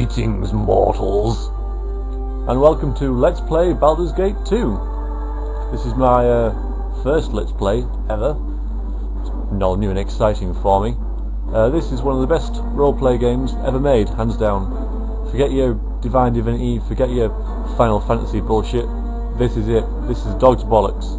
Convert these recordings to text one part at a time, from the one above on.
Greetings, mortals, and welcome to Let's Play Baldur's Gate 2. This is my first Let's Play ever. It's all new and exciting for me. This is one of the best roleplay games ever made, hands down. Forget your Divine Divinity, forget your Final Fantasy bullshit. This is it. This is dog's bollocks.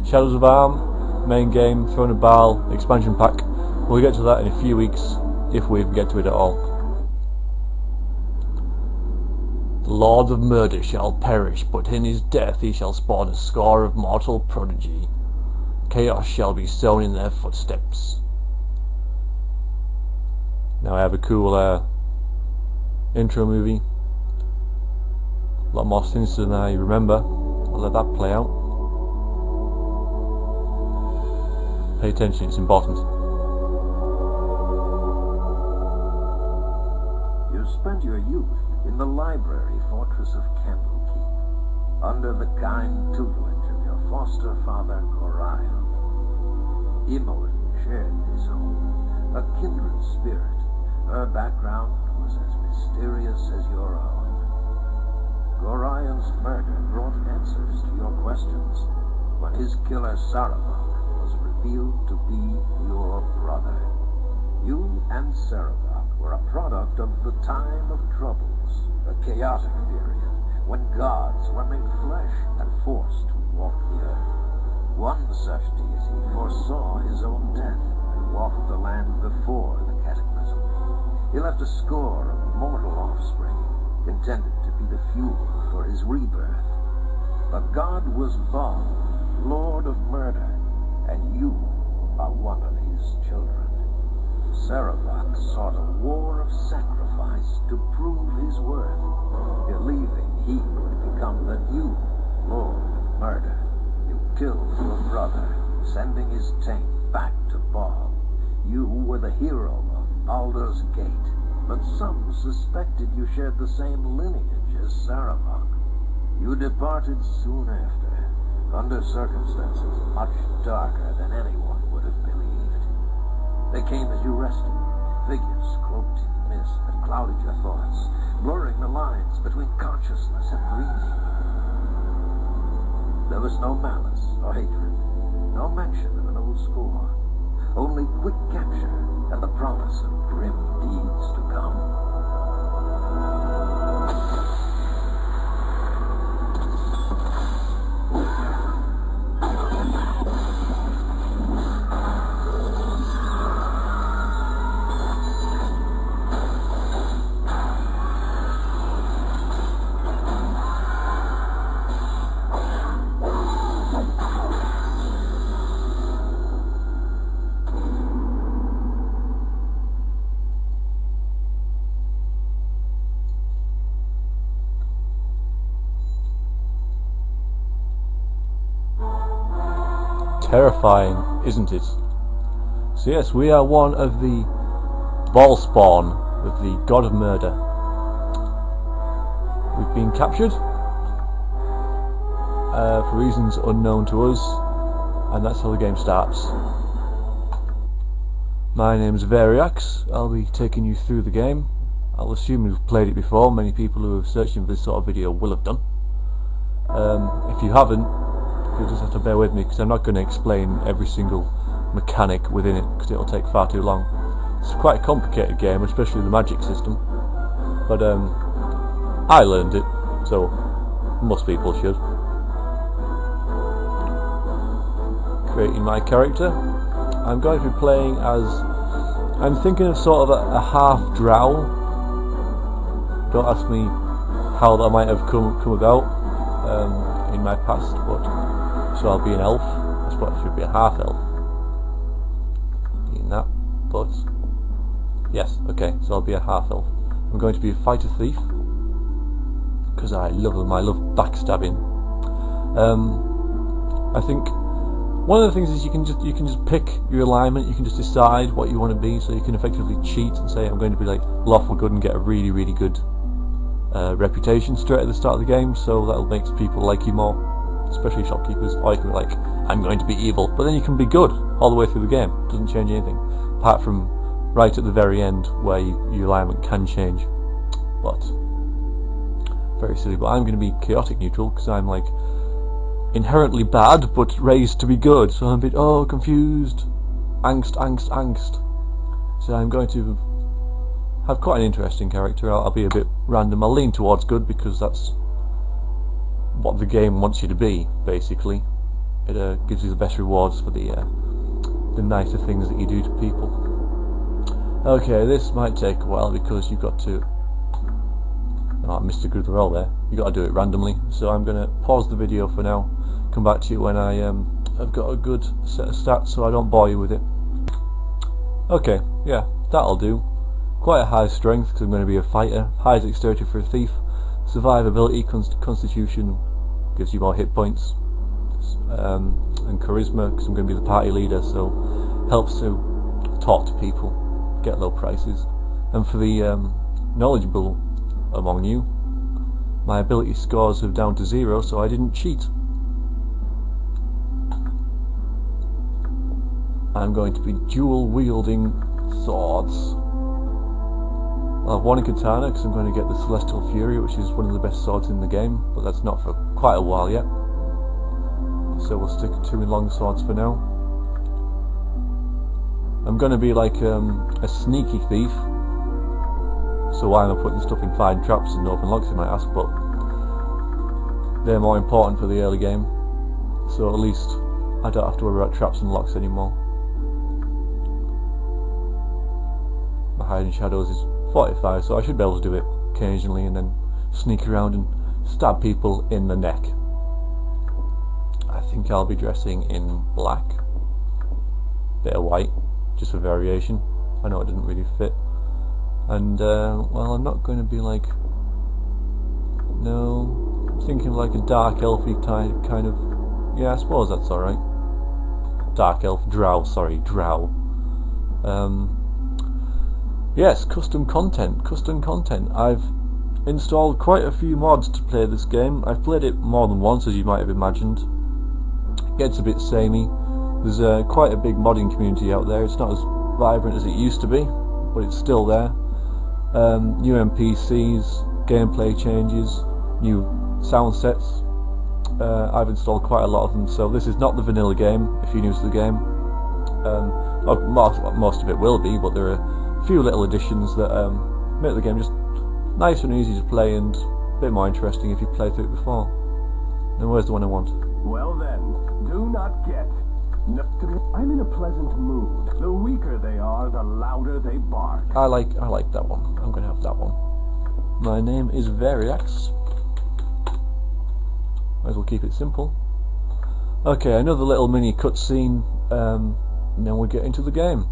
Shadows of Arm, main game, Throne of Baal, expansion pack. We'll get to that in a few weeks, if we even get to it at all. The Lord of Murder shall perish, but in his death he shall spawn a score of mortal prodigy. Chaos shall be sown in their footsteps. Now I have a cool intro movie. A lot more sinister than I remember. I'll let that play out. Pay attention, it's important. You spent your youth in the library fortress of Candlekeep, under the kind tutelage of your foster father Gorion. Imoen shared his home, a kindred spirit. Her background was as mysterious as your own. Gorion's murder brought answers to your questions when his killer Sarabok was revealed to be your brother. You and Sarabok were a product of the time of troubles, a chaotic period when gods were made flesh and forced to walk the earth. One such deity foresaw his own death and walked the land before the cataclysm. He left a score of mortal offspring, intended to be the fuel for his rebirth. But God was Baal, Lord of Murder, and you are one of his children. Sarabok sought a war of sacrifice to prove his worth, believing he would become the new Lord of Murder. You killed your brother, sending his taint back to Baal. You were the hero of Baldur's Gate, but some suspected you shared the same lineage as Sarabok. You departed soon after, under circumstances much darker than anyone would have believed. They came as you rested, figures cloaked in mist that clouded your thoughts, blurring the lines between consciousness and dreaming. There was no malice or hatred, no mention of an old score, only quick capture and the promise of grim deeds to come. Terrifying, isn't it? So yes, we are one of the Baal spawn with the God of Murder. We've been captured for reasons unknown to us, and that's how the game starts. My name is Variax. I'll be taking you through the game. I'll assume you've played it before. Many people who are searching for this sort of video will have done. If you haven't, you'll just have to bear with me, because I'm not going to explain every single mechanic within it, because it'll take far too long. It's quite a complicated game, especially the magic system, but I learned it, so most people should. Creating my character, I'm going to be playing as, I'm thinking of sort of a half drow. Don't ask me how that might have come about in my past, but so I'll be an elf. I suppose I should be a half elf. Being that, but yes, okay. So I'll be a half elf. I'm going to be a fighter thief because I love them. I love backstabbing. I think one of the things is you can just pick your alignment. You can just decide what you want to be. So you can effectively cheat and say I'm going to be like lawful good and get a really good reputation straight at the start of the game. So that'll make people like you more. Especially shopkeepers, or you can be like, I'm going to be evil, but then you can be good all the way through the game. It doesn't change anything, apart from right at the very end where your alignment can change. but very silly. But I'm going to be chaotic neutral because I'm like inherently bad but raised to be good, so I'm a bit confused, angst. So I'm going to have quite an interesting character. I'll be a bit random. I'll lean towards good because that's what the game wants you to be, basically. It gives you the best rewards for the nicer things that you do to people. Okay, this might take a while because you've got to... Oh, I missed a good roll there. You've got to do it randomly. So I'm going to pause the video for now, come back to you when I've got a good set of stats so I don't bore you with it. Okay, yeah, that'll do. Quite a high strength because I'm going to be a fighter. High dexterity for a thief. Survivability, constitution gives you more hit points. And charisma because I'm going to be the party leader, so helps to talk to people, get low prices. And for the knowledgeable among you, my ability scores are down to 0, so I didn't cheat. I'm going to be dual wielding swords. I'll have one katana because I'm going to get the Celestial Fury, which is one of the best swords in the game, but that's not for quite a while yet. So we'll stick to long swords for now. I'm going to be like a sneaky thief. So why am I putting stuff in fine traps and open locks, you might ask, but they're more important for the early game. So at least I don't have to worry about traps and locks anymore. My hiding shadows is 45, so I should be able to do it occasionally and then sneak around and stab people in the neck. I think I'll be dressing in black, bit of white, just for variation. I know it didn't really fit. And well, I'm not going to be like, no, I'm thinking like a dark elfy type kind of, yeah, I suppose that's alright. Dark elf, drow, sorry, drow. Yes, custom content. I've installed quite a few mods to play this game. I've played it more than once, as you might have imagined. It gets a bit samey. There's quite a big modding community out there. It's not as vibrant as it used to be, but it's still there. New NPCs, gameplay changes, new sound sets. I've installed quite a lot of them, so this is not the vanilla game, if you're new to the game. Most of it will be, but there are a few little additions that make the game just nicer and easy to play and a bit more interesting if you've played through it before. And where's the one I want? Well then, do not get... I'm in a pleasant mood. The weaker they are, the louder they bark. I like that one. I'm gonna have that one. My name is Variax. Might as well keep it simple. Okay, another little mini cutscene, and then we'll get into the game.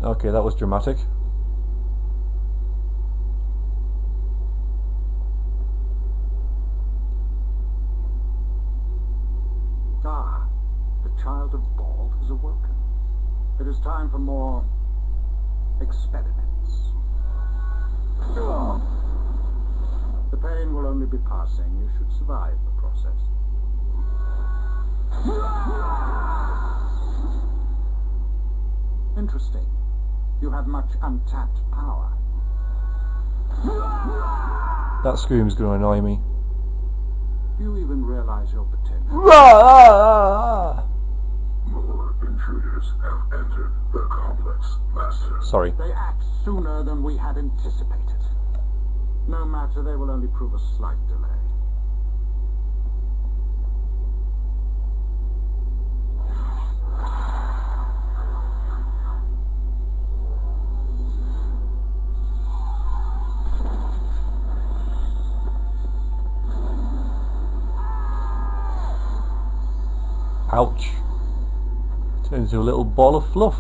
Okay, that was dramatic. Ah, the child of Baldur has awoken. It is time for more experiments. The pain will only be passing. You should survive the process. Interesting. You have much untapped power. That scream's going to annoy me. Do you even realize your potential? More intruders have entered the complex, Master. Sorry. They act sooner than we had anticipated. No matter, they will only prove a slight delay. Ouch. Turns into a little ball of fluff.